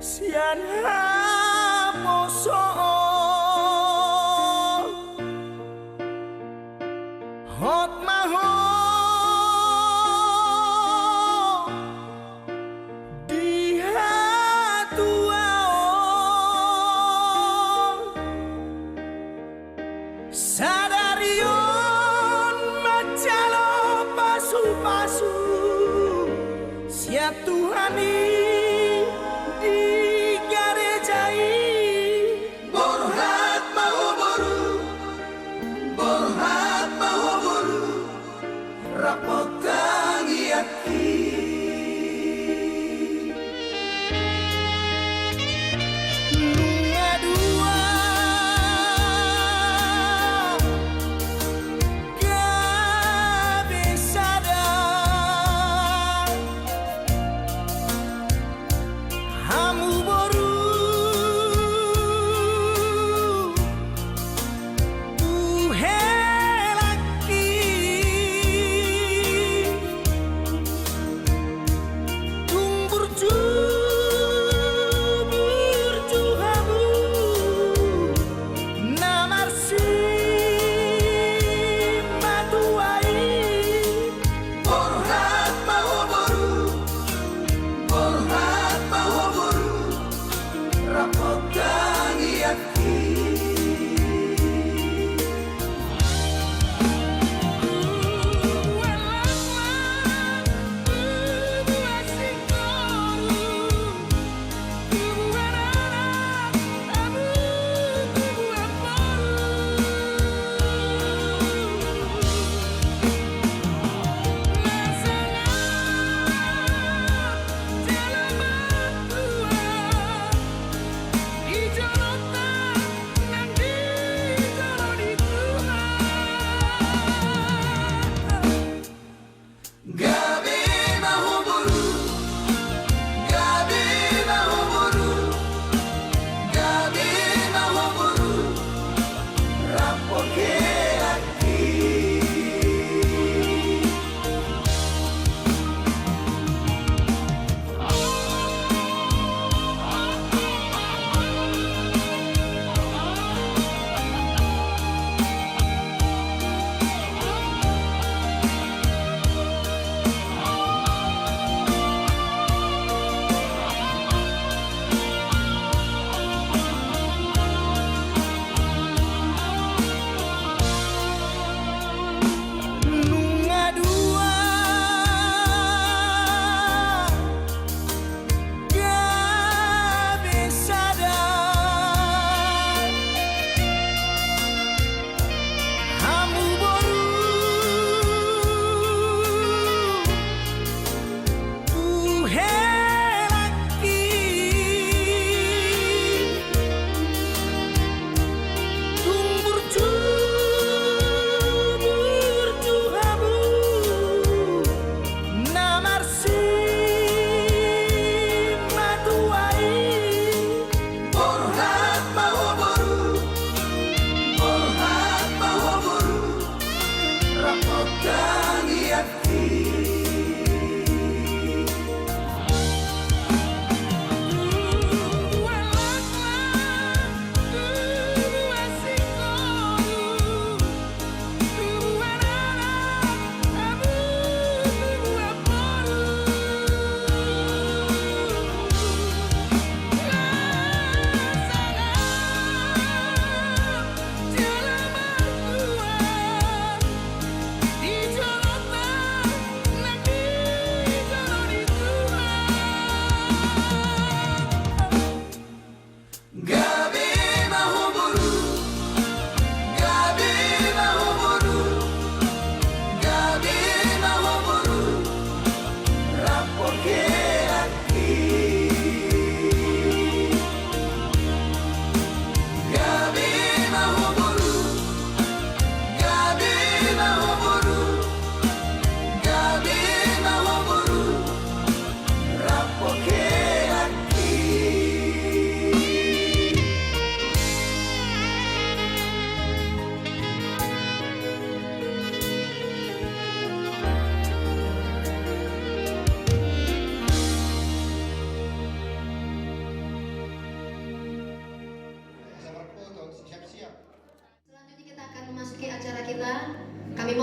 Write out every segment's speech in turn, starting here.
Sian hamoso hot maho sadarion macalo pasu-pasu siap Tuhani di garis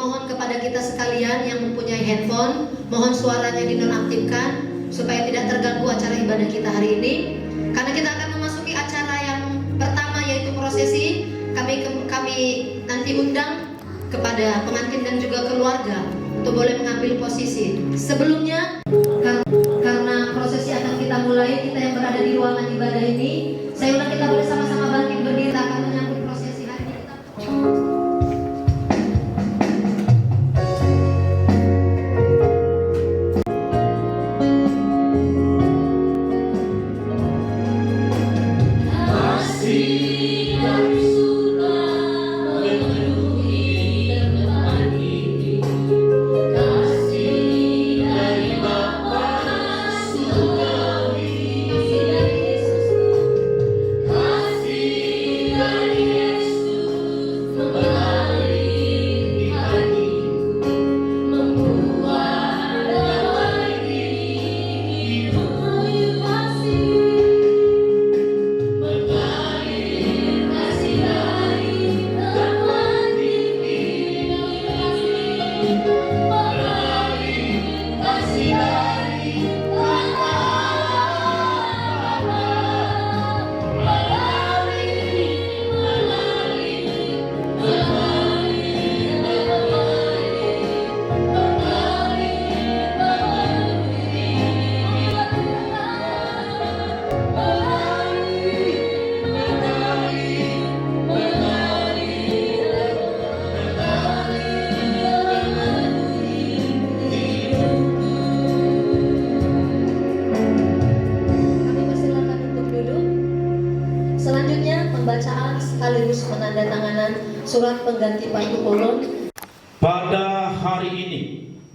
mohon kepada kita sekalian yang mempunyai handphone, mohon suaranya dinonaktifkan supaya tidak terganggu acara ibadah kita hari ini. Karena kita akan memasuki acara yang pertama, yaitu prosesi. Kami nanti undang kepada pengantin dan juga keluarga untuk boleh mengambil posisi. Sebelumnya, karena prosesi akan kita mulai, kita yang berada di ruangan ibadah ini, saya undang kita boleh sama-sama bangkit berdiri akan menyambut prosesi hari ini. Sekaligus penandatanganan surat pengganti Pak Kolon. Pada hari ini,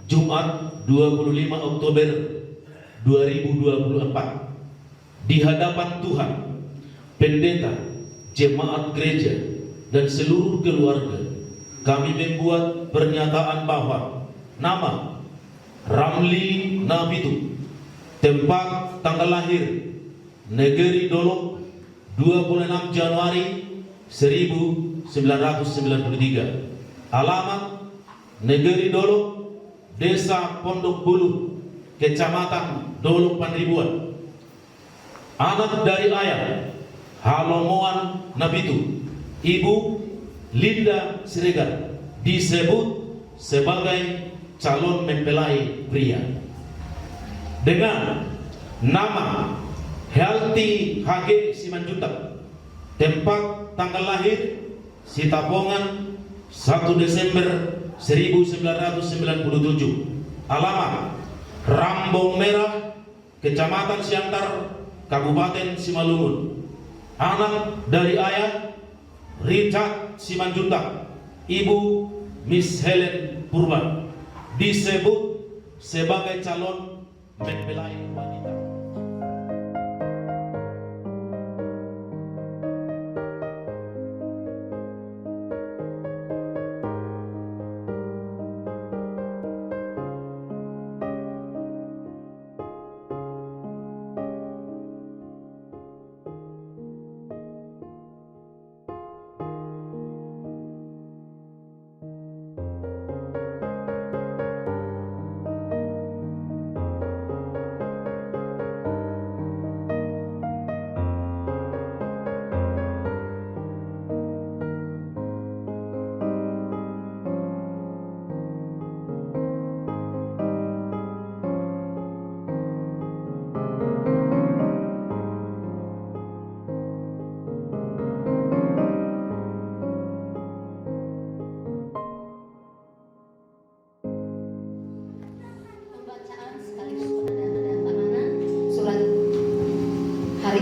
Jumat 25 Oktober 2024, di hadapan Tuhan, pendeta, jemaat gereja, dan seluruh keluarga, kami membuat pernyataan bahwa nama Ramli Nabitu, tempat tanggal lahir Negeri Dolok 26 Januari 1993, alamat Negeri Dolok, Desa Pondok Bulu, Kecamatan Dolok Panribuan, anak dari ayah Halomoan Nabitu, ibu Linda Siregar, disebut sebagai calon mempelai pria, dengan nama Helti Hage Simanjuntak, tempat tanggal lahir Sitapongan 1 Desember 1997, alamat Rambong Merah, Kecamatan Siantar, Kabupaten Simalungun, anak dari ayah Richard Simanjuntak, ibu Miss Helen Purban, disebut sebagai calon mempelai wanita.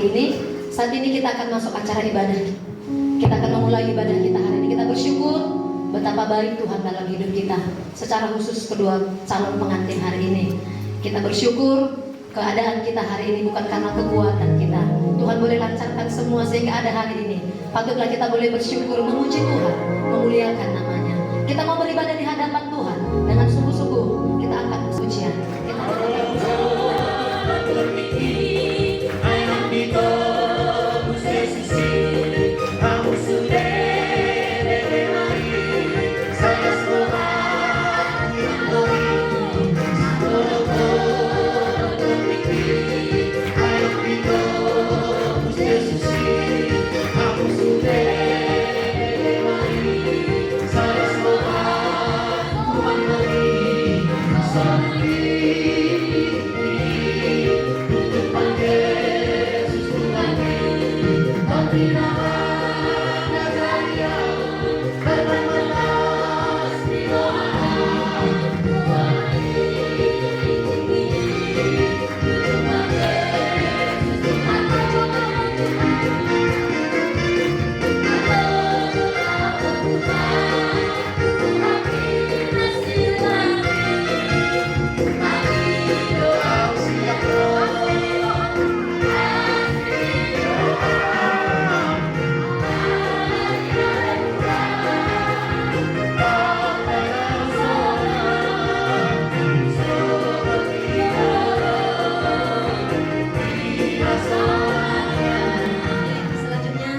Ini saat ini kita akan masuk acara ibadah. Kita akan memulai ibadah kita hari ini. Kita bersyukur betapa baik Tuhan dalam hidup kita, secara khusus kedua calon pengantin hari ini. Kita bersyukur keadaan kita hari ini bukan karena kekuatan kita. Tuhan boleh lancarkan semua sehingga ada hari ini. Patutlah kita boleh bersyukur, memuji Tuhan, memuliakan namanya. Kita mau beribadah di hadapan Tuhan dengan sungguh-sungguh. Kita akan pujian. Kita Kamu sudah Selanjutnya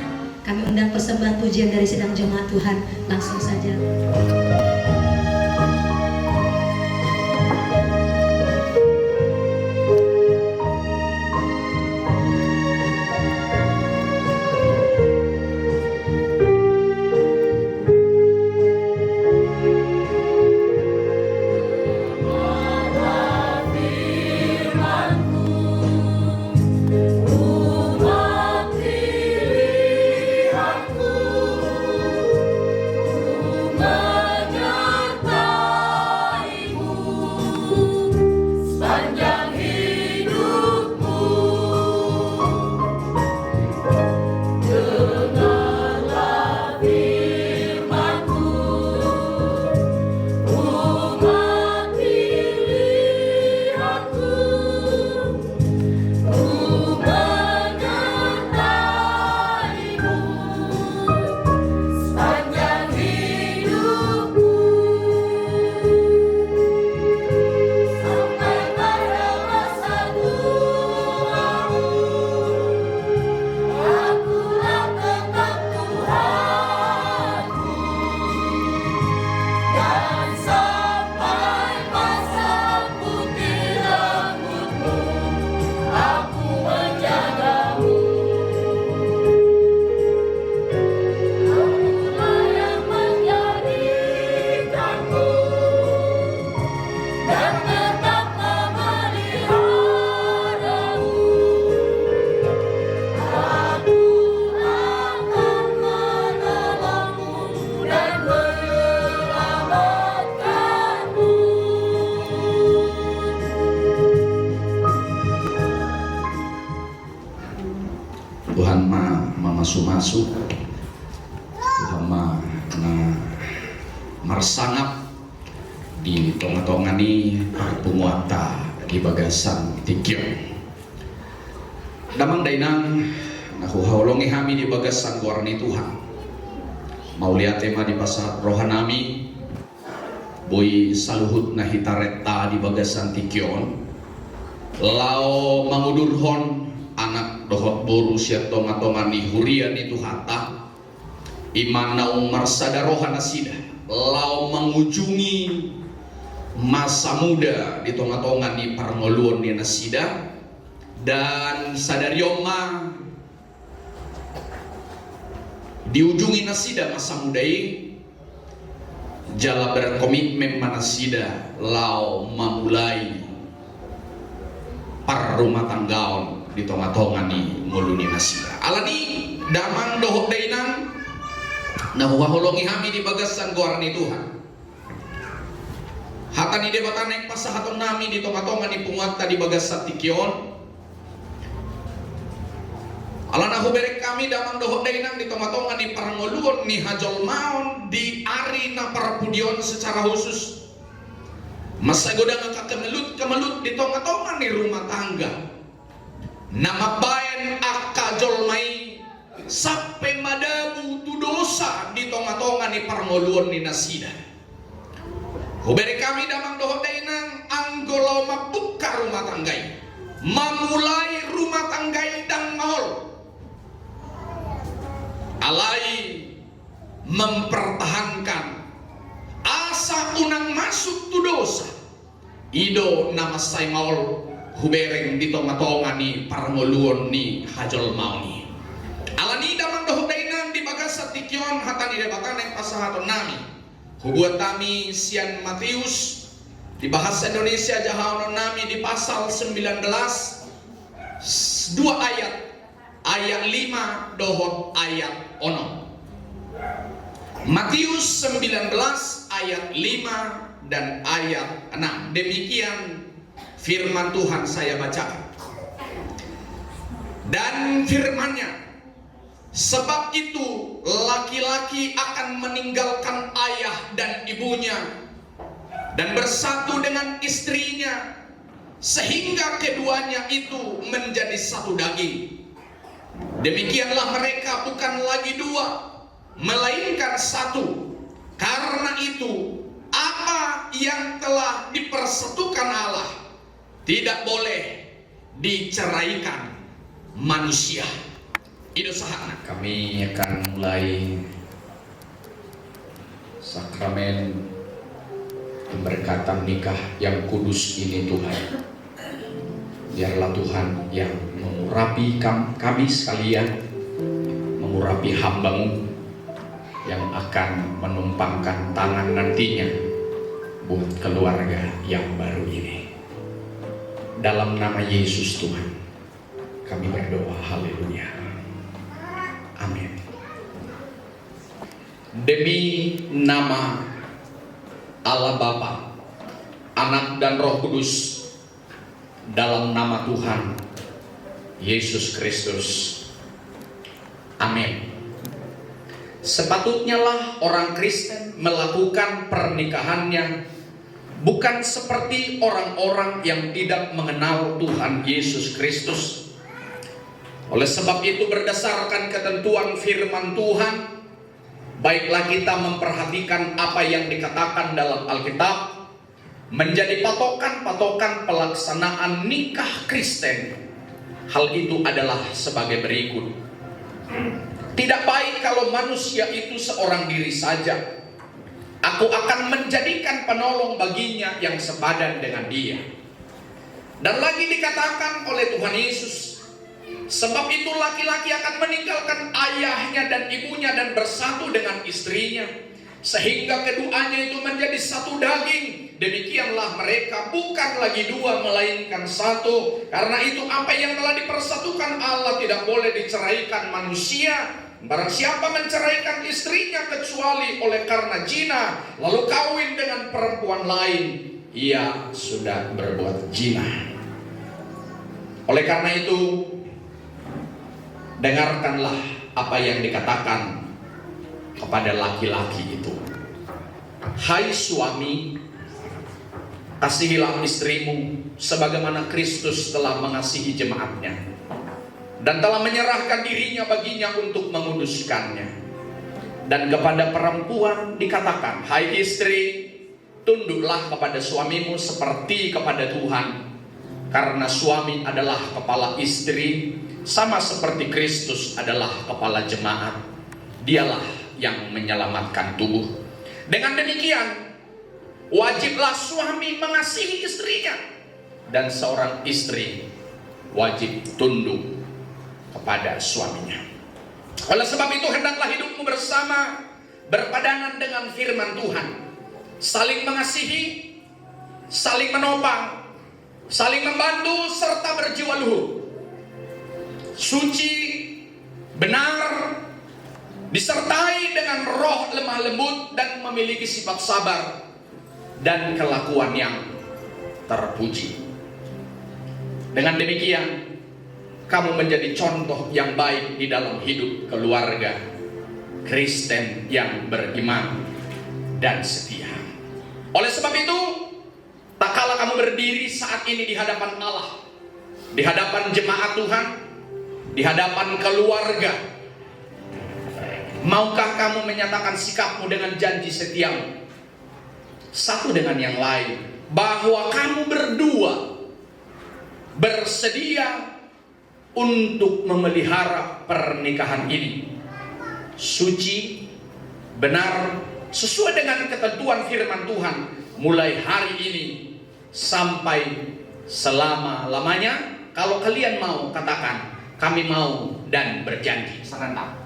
kami undang persembahan pujian dari sedang jemaat Tuhan, langsung saja. Tuhan masuk Tuhan marsangap di tonga-tonga ni perpunguata di bagasan tikyong damang dainang nakuhaulongi kami di bagasan guarni Tuhan mau lihat tema di pasar rohanami boy saluhut na hitareta di bagasan tikyon lao mangudurhon anak dohot boru siat tonga-tonga ni hurian itu hata iman naung marsada rohana sida lau mengunjungi masa muda di tonga-tonga ni parngoluan ni nasida dan sadarioma diujungi nasida masa muda ini jala berkomitmen manasida lau memulai par rumah tanggaon di tonga-tonga ni nguluni nasida alani damang dohot dainang nahuwaholongi kami di bagasan guarni Tuhan hata ni debatan yang pasahaton nami di tonga-tonga ni punguata di bagasan tikyon alana huberek kami damang dohot dainang di tonga-tonga ni parangoluon ni hajol maon di ari na parapudion secara khusus masa godang kemelut di tonga-tonga ni rumah tangga nama bayan akajol mai sampai madabu tu dosa di tonga-tonga ni parngoluan ni nasida huberi kami damang dohot dainang anggolau mabuka rumah tanggai memulai rumah tanggai dan mahol alai mempertahankan asa unang masuk tu dosa ido nama say mahol hubereng di tonga-tonga ni parngoluon ni hajol mauni alani damang dohot dainang di bagasat tikyon hatani debatan yang pasahaton nami hubuat kami sian Matius di bahasa Indonesia jahaonon nami di pasal 19 2 ayat ayat 5 dohot ayat 6. Matius 19 ayat 5 dan ayat 6. Demikian firman Tuhan saya bacakan. Dan firman-Nya, sebab itu laki-laki akan meninggalkan ayah dan ibunya dan bersatu dengan istrinya, sehingga keduanya itu menjadi satu daging. Demikianlah mereka bukan lagi dua, melainkan satu. Karena itu, apa yang telah dipersatukan Allah tidak boleh diceraikan manusia. Itu sahana. Kami akan mulai sakramen pemberkatan nikah yang kudus ini, Tuhan. Biarlah Tuhan yang mengurapi kami sekalian, mengurapi hamba-Mu yang akan menumpangkan tangan nantinya buat keluarga yang baru ini. Dalam nama Yesus Tuhan, kami berdoa. Haleluya. Amin. Demi nama Allah Bapa, Anak dan Roh Kudus, dalam nama Tuhan Yesus Kristus. Amin. Sepatutnya lah orang Kristen melakukan pernikahannya bukan seperti orang-orang yang tidak mengenal Tuhan Yesus Kristus. Oleh sebab itu, berdasarkan ketentuan firman Tuhan, baiklah kita memperhatikan apa yang dikatakan dalam Alkitab menjadi patokan-patokan pelaksanaan nikah Kristen. Hal itu adalah sebagai berikut. Tidak baik kalau manusia itu seorang diri saja. Aku akan menjadikan penolong baginya yang sepadan dengan dia. Dan lagi dikatakan oleh Tuhan Yesus, sebab itu laki-laki akan meninggalkan ayahnya dan ibunya dan bersatu dengan istrinya, sehingga keduanya itu menjadi satu daging. Demikianlah mereka bukan lagi dua, melainkan satu. Karena itu apa yang telah dipersatukan Allah tidak boleh diceraikan manusia. Barang siapa menceraikan istrinya kecuali oleh karena zina, lalu kawin dengan perempuan lain, ia sudah berbuat zina. Oleh karena itu, dengarkanlah apa yang dikatakan kepada laki-laki itu. Hai suami, kasihilah istrimu sebagaimana Kristus telah mengasihi jemaatnya dan telah menyerahkan dirinya baginya untuk menguduskannya. Dan kepada perempuan dikatakan, hai istri, tunduklah kepada suamimu seperti kepada Tuhan, karena suami adalah kepala istri, sama seperti Kristus adalah kepala jemaat. Dialah yang menyelamatkan tubuh. Dengan demikian, wajiblah suami mengasihi istrinya, dan seorang istri wajib tunduk kepada suaminya. Oleh sebab itu, hendaklah hidupmu bersama berpadangan dengan firman Tuhan, saling mengasihi, saling menopang, saling membantu, serta berjiwa luhur, suci, benar, disertai dengan roh lemah lembut, dan memiliki sifat sabar dan kelakuan yang terpuji. Dengan demikian, kamu menjadi contoh yang baik di dalam hidup keluarga Kristen yang beriman dan setia. Oleh sebab itu, tak kala kamu berdiri saat ini di hadapan Allah, di hadapan jemaat Tuhan, di hadapan keluarga, maukah kamu menyatakan sikapmu dengan janji setiamu satu dengan yang lain, bahwa kamu berdua bersedia untuk memelihara pernikahan ini suci, benar, sesuai dengan ketentuan firman Tuhan, mulai hari ini sampai selama-lamanya? Kalau kalian mau, katakan, kami mau dan berjanji. Serentak.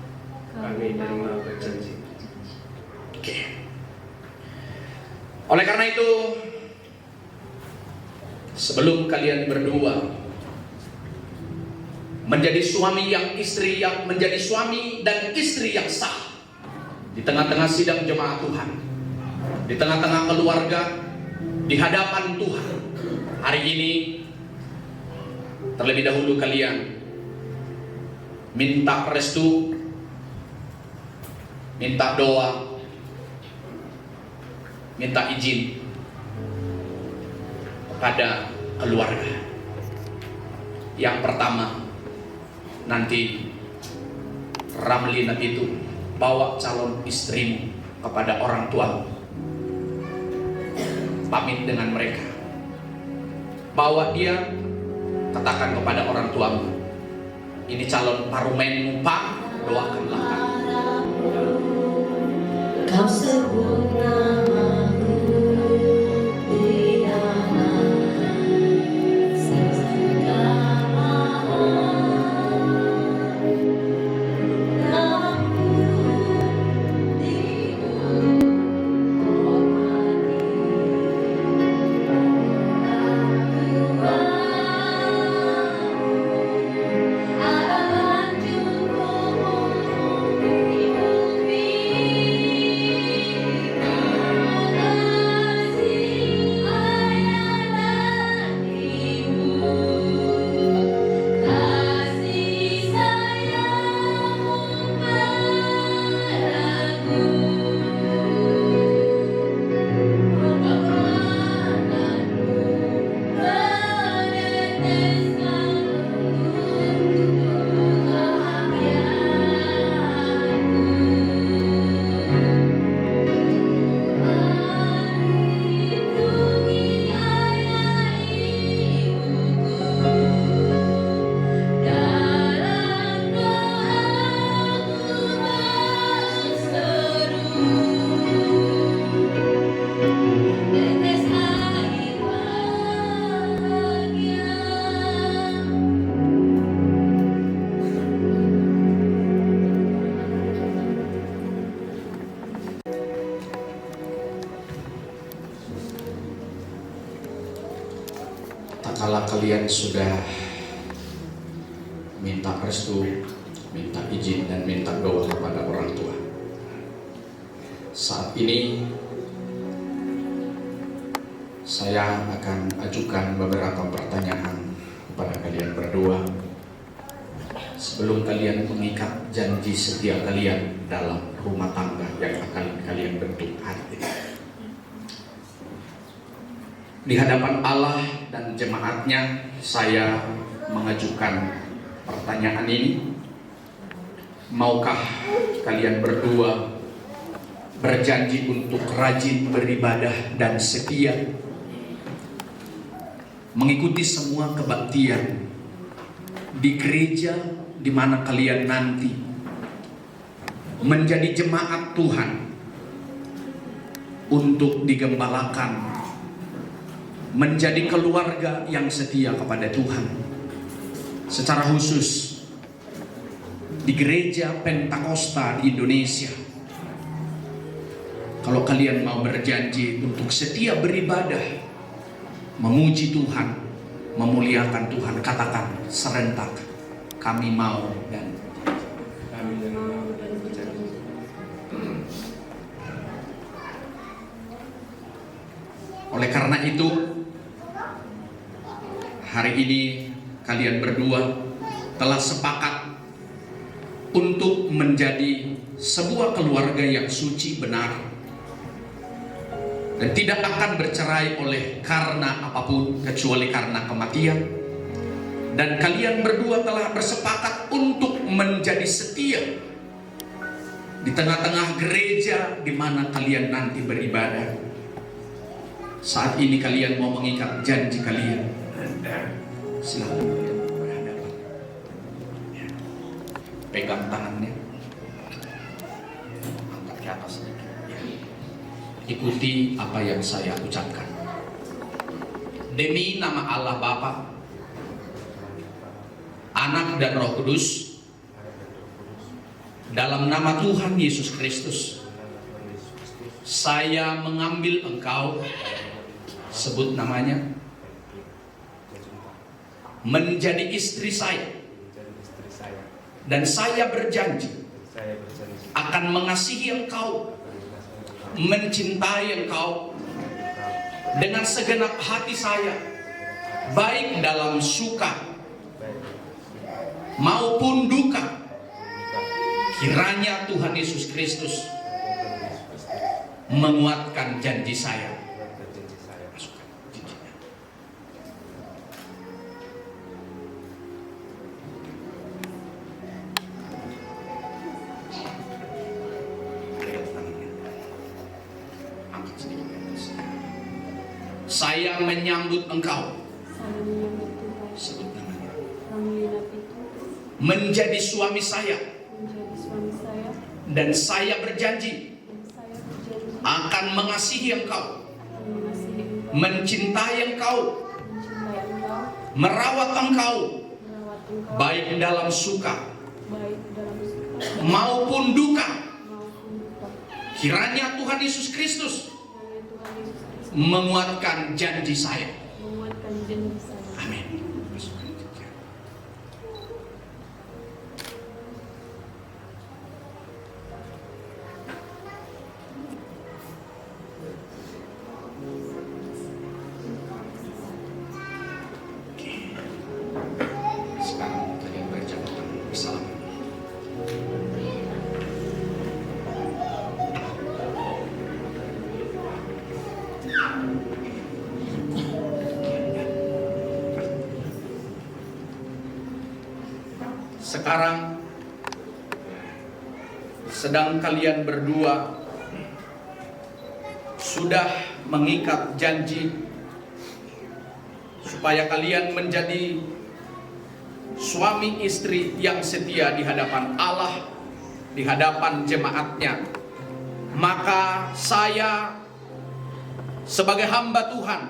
Kami mau berjanji. Oke. Oleh karena itu, sebelum kalian berdua menjadi suami menjadi suami dan istri yang sah di tengah-tengah sidang jemaat Tuhan, di tengah-tengah keluarga, di hadapan Tuhan. Hari ini terlebih dahulu kalian minta restu, minta doa, minta izin kepada keluarga. Yang pertama, nanti Ramlina itu bawa calon istrimu kepada orang tuamu, pamit dengan mereka, bawa dia, katakan kepada orang tuamu, ini calon parumenmu Pak, doakanlah kami. Kau sebut namaku di dalam segala namamu di Kala kalian sudah minta restu, minta izin dan minta doa kepada orang tua, saat ini saya akan ajukan beberapa pertanyaan kepada kalian berdua sebelum kalian mengikat janji setia kalian dalam rumah tangga yang akan kalian bentuk hari ini. Di hadapan Allah dan jemaatnya, saya mengajukan pertanyaan ini. Maukah kalian berdua berjanji untuk rajin beribadah dan setia, mengikuti semua kebaktian di gereja di mana kalian nanti menjadi jemaat Tuhan untuk digembalakan, menjadi keluarga yang setia kepada Tuhan. Secara khusus di gereja Pentakosta di Indonesia, kalau kalian mau berjanji untuk setia beribadah, memuji Tuhan, memuliakan Tuhan, katakan serentak, kami mau dan berjanji. oleh karena itu, hari ini kalian berdua telah sepakat untuk menjadi sebuah keluarga yang suci benar dan tidak akan bercerai oleh karena apapun kecuali karena kematian. Dan kalian berdua telah bersepakat untuk menjadi setia di tengah-tengah gereja di mana kalian nanti beribadah. Saat ini kalian mau mengikat janji kalian. Silakan kalian berhadapan. Ya. Pegang tangannya, angkat ke atas sedikit. Ya. Ikuti apa yang saya ucapkan. Demi nama Allah Bapa, Anak dan Roh Kudus, dalam nama Tuhan Yesus Kristus, saya mengambil engkau, sebut namanya, menjadi istri saya dan saya berjanji saya berjanji akan mengasihi engkau, mencintai engkau dengan segenap hati saya, baik dalam suka maupun duka. Kiranya Tuhan Yesus Kristus menguatkan janji saya. Saya menyambut engkau, sebut namanya, menjadi suami saya, dan saya berjanji akan mengasihi engkau, mencintai engkau, merawat engkau, baik dalam suka maupun duka. Kiranya Tuhan Yesus Kristus menguatkan janji saya. Amin. Sekarang kalian berjabatan bersama. Sekarang sedang kalian berdua sudah mengikat janji supaya kalian menjadi suami istri yang setia di hadapan Allah, di hadapan jemaatnya. Maka saya sebagai hamba Tuhan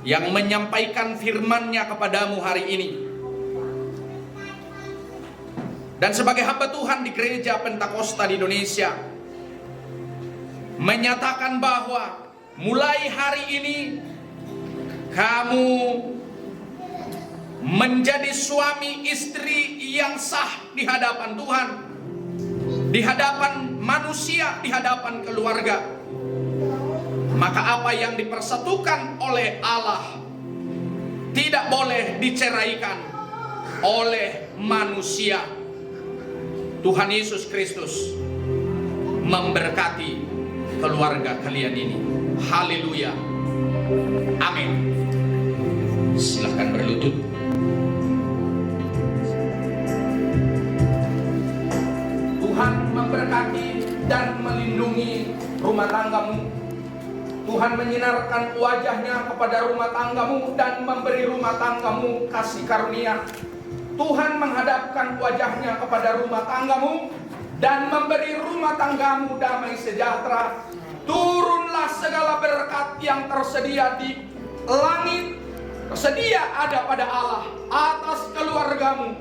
yang menyampaikan firman-Nya kepadamu hari ini, dan sebagai hamba Tuhan di Gereja Pentakosta di Indonesia, menyatakan bahwa mulai hari ini kamu menjadi suami istri yang sah di hadapan Tuhan, di hadapan manusia, di hadapan keluarga. Maka apa yang dipersatukan oleh Allah tidak boleh diceraikan oleh manusia. Tuhan Yesus Kristus memberkati keluarga kalian ini. Haleluya. Amin. Silahkan berlutut. Tuhan memberkati dan melindungi rumah tanggamu. Tuhan menyinarkan wajah-Nya kepada rumah tanggamu dan memberi rumah tanggamu kasih karunia. Tuhan menghadapkan wajah-Nya kepada rumah tanggamu dan memberi rumah tanggamu damai sejahtera. Turunlah segala berkat yang tersedia di langit, tersedia ada pada Allah atas keluargamu.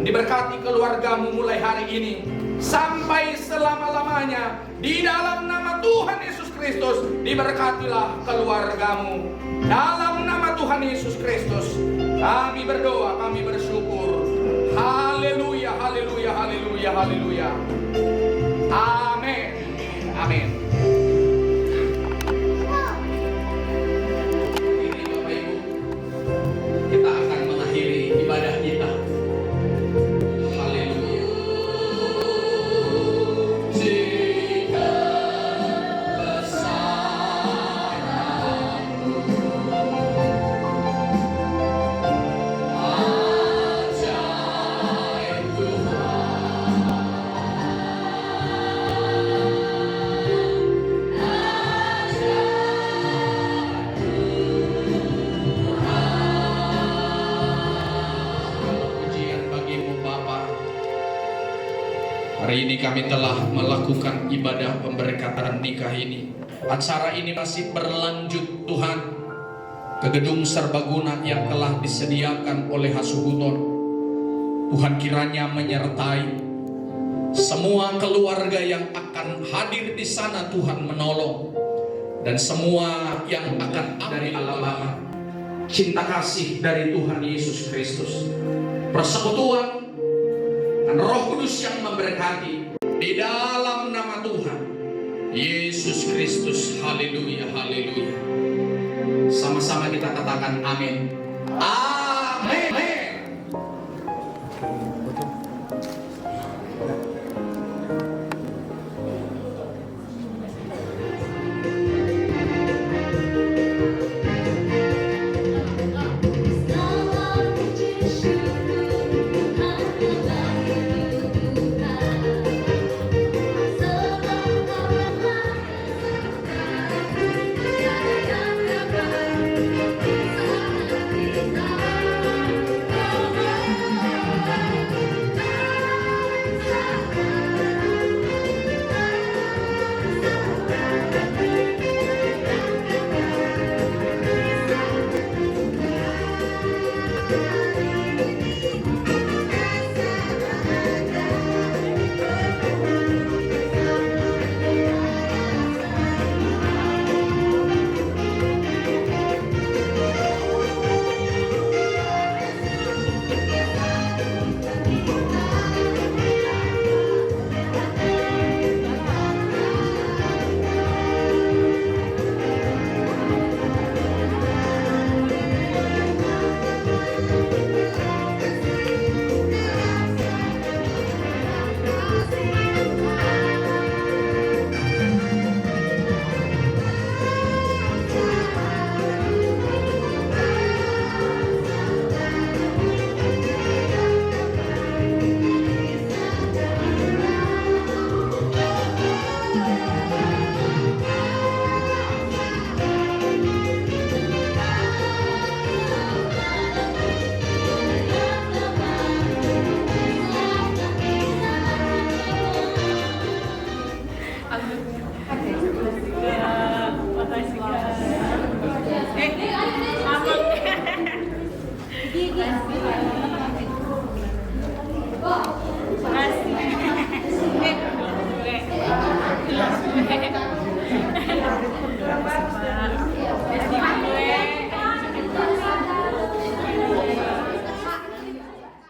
Diberkati keluargamu mulai hari ini sampai selama-lamanya. Di dalam nama Tuhan Yesus Kristus, diberkatilah keluargamu. Dalam nama Tuhan Yesus Kristus, kami berdoa, kami bersyukur. Haleluya, haleluya, haleluya, haleluya. Amin. Amin. Ini Bapak Ibu, kita akan mengakhiri ibadah kita. Haleluya. Jika hari ini kami telah melakukan ibadah pemberkatan nikah ini. Acara ini masih berlanjut Tuhan ke gedung serbaguna yang telah disediakan oleh Hasuhuton. Tuhan kiranya menyertai semua keluarga yang akan hadir di sana. Tuhan menolong, dan semua yang akan dari Allah Bapa, cinta kasih dari Tuhan Yesus Kristus, persekutuan dan Roh Kudus yang memberkati di dalam nama Tuhan Yesus Kristus. Haleluya, haleluya. Sama-sama kita katakan amin.